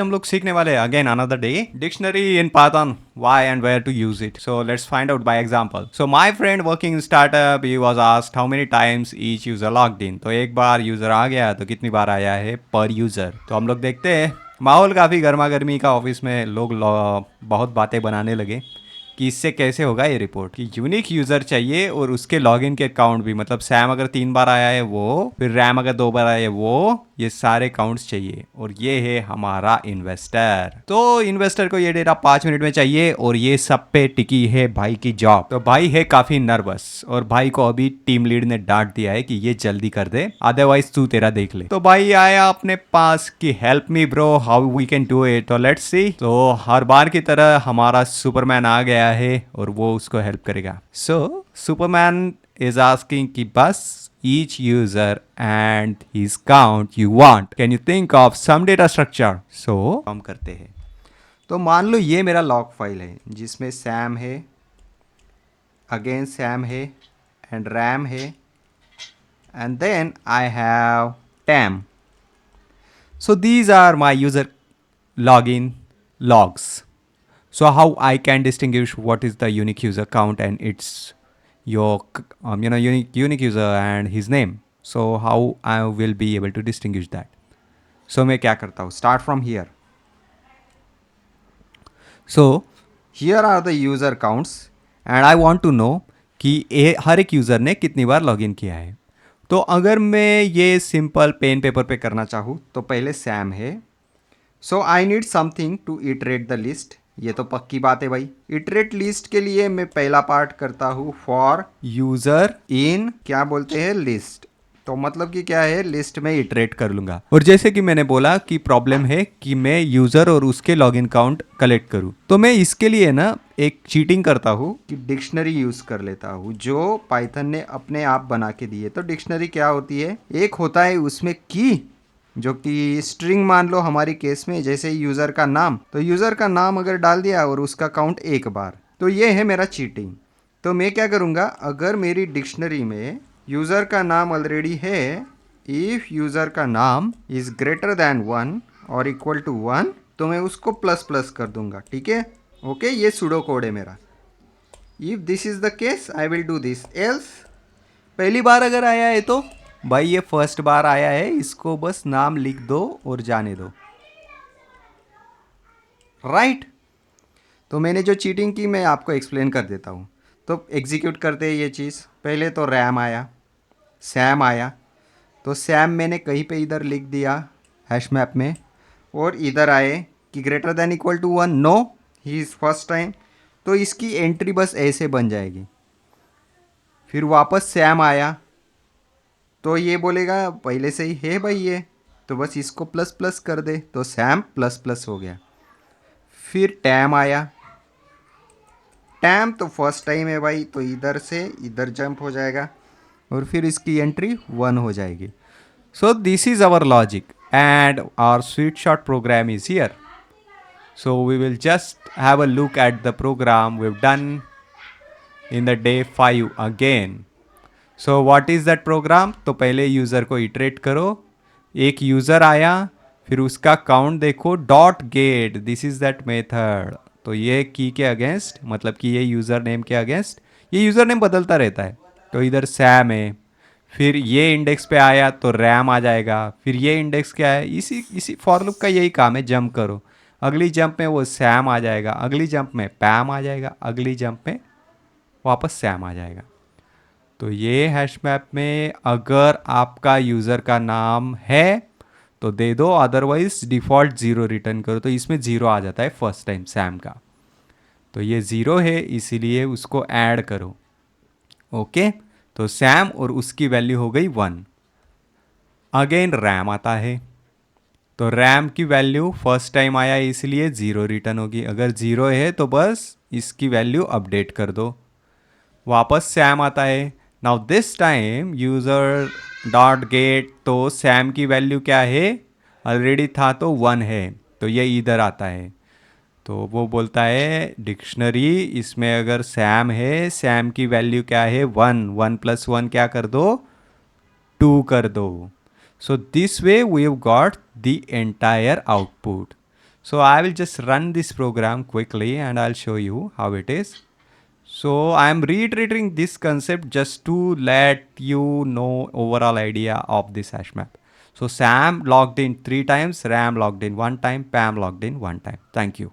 हम लोग सीखने वाले हैं again another day dictionary in Python why and where to use it. So let's find out by example. So my friend working in startup, he was asked how many times each user logged in. तो एक बार user आ गया तो कितनी बार आया है पर user. तो हम लोग देखते हैं माहौल काफ़ी गर्मा गर्मी का ऑफिस में लोग बहुत बातें बनाने लगे कि इससे कैसे होगा ये रिपोर्ट कि यूनिक यूज़र चाहिए और उसके लॉगिन के काउंट भी, मतलब सैम अगर 3 बार आया है वो, फिर रैम अगर 2 बार आया है वो, ये सारे काउंट्स चाहिए. और ये है हमारा इन्वेस्टर. तो इन्वेस्टर को ये डेटा 5 मिनट में चाहिए और ये सब पे टिकी है भाई की जॉब. तो भाई है काफ़ी नर्वस और भाई को अभी टीम लीड ने डांट दिया है कि ये जल्दी कर दे, अदरवाइज तू तेरा देख ले. तो भाई आया अपने पास कि help me bro, how we can do it. तो लेट्स सी. तो हर बार की तरह हमारा सुपरमैन आ गया है और वो उसको हेल्प करेगा. सो सुपरमैन इज आस्किंग कि बस each user and his count you want. Can you think of some data structure? So हम करते हैं. तो मान लो ये मेरा लॉग फाइल है जिसमें सैम है, अगेन सैम है एंड रैम है and then I have Tam. So these are my user login logs. So how I can distinguish what is the unique user count and its your unique user and his name. So how I will be able to distinguish that. So मैं क्या करता हूँ, start from here. So here are the user counts and I want to know कि हर एक user ने कितनी बार login किया है. तो अगर मैं ये सिंपल पेन पेपर पे करना चाहूँ तो पहले सैम है. So I need something to iterate the list. ये तो पक्की बात है भाई. इटरेट लिस्ट के लिए मैं पहला पार्ट करता हूँ फॉर यूजर इन क्या बोलते हैं लिस्ट. तो मतलब कि क्या है, लिस्ट में इटरेट कर लूंगा. और जैसे कि मैंने बोला कि प्रॉब्लम है कि मैं यूजर और उसके लॉगिन काउंट कलेक्ट करूं, तो मैं इसके लिए ना एक चीटिंग करता हूं कि डिक्शनरी यूज कर लेता हूं जो पाइथन ने अपने आप बना के दी है. तो डिक्शनरी क्या होती है, एक होता है उसमें की जो कि स्ट्रिंग मान लो हमारी केस में, जैसे यूज़र का नाम, तो यूज़र का नाम अगर डाल दिया और उसका काउंट एक बार, तो ये है मेरा चीटिंग. तो मैं क्या करूँगा, अगर मेरी डिक्शनरी में यूज़र का नाम ऑलरेडी है, इफ़ यूज़र का नाम इज़ ग्रेटर दैन 1 और इक्वल टू 1, तो मैं उसको प्लस प्लस कर दूंगा. ठीक है, ओके. ये सूडो कोड है मेरा. If this is the case I will do this. Else पहली बार अगर आया है तो भाई ये फर्स्ट बार आया है, इसको बस नाम लिख दो और जाने दो. राइट. तो मैंने जो चीटिंग की मैं आपको एक्सप्लेन कर देता हूँ. तो एग्जीक्यूट करते हैं ये चीज़. पहले तो रैम आया, सैम आया. तो सैम मैंने कहीं पे इधर लिख दिया हैश मैप में, और इधर आए कि greater than equal to 1. No, he is first time. तो इसकी एंट्री बस ऐसे बन जाएगी. फिर वापस सैम आया तो ये बोलेगा पहले से ही है भाई ये, तो बस इसको प्लस प्लस कर दे, तो सैम प्लस प्लस हो गया. फिर टैम आया. टैम तो फर्स्ट टाइम है भाई, तो इधर से इधर जंप हो जाएगा और फिर इसकी एंट्री 1 हो जाएगी. So this is our logic and our sweet shot program is here. So we will just have a look at the program we have done in the day 5 again. So what is that program. तो पहले user को iterate करो. एक user आया, फिर उसका count देखो, dot gate, this is that method. तो ये की के अगेंस्ट, मतलब कि ये यूज़र नेम के अगेंस्ट, ये यूज़र नेम बदलता रहता है. तो इधर सैम है, फिर ये इंडेक्स पे आया तो रैम आ जाएगा, फिर ये इंडेक्स क्या है, इसी फॉर लूप का यही काम है, जंप करो. अगली जंप में वो सैम आ जाएगा, अगली जंप में पैम आ जाएगा, अगली जंप में वापस सैम आ जाएगा. तो ये हैश मैप में अगर आपका यूज़र का नाम है तो दे दो, अदरवाइज डिफ़ॉल्ट 0 रिटर्न करो. तो इसमें 0 आ जाता है फर्स्ट टाइम सैम का. तो ये 0 है इसीलिए उसको ऐड करो. ओके. तो सैम और उसकी वैल्यू हो गई 1. अगेन रैम आता है. तो रैम की वैल्यू फर्स्ट टाइम आया इसलिए 0 रिटर्न होगी. अगर 0 है तो बस इसकी वैल्यू अपडेट कर दो. वापस सैम आता है. Now this time user dot gate, तो सैम की वैल्यू क्या है, ऑलरेडी था तो 1 है, तो ये इधर आता है. तो वो बोलता है डिक्शनरी, इसमें अगर सैम है, सैम की वैल्यू क्या है 1, 1 प्लस 1 क्या कर दो, 2 कर दो. So this way we have got the entire output. So I will just run this program quickly and I'll show you how it is. So I am reiterating this concept just to let you know overall idea of this hash map. So Sam logged in 3 times, Ram logged in 1 time, Pam logged in 1 time. Thank you.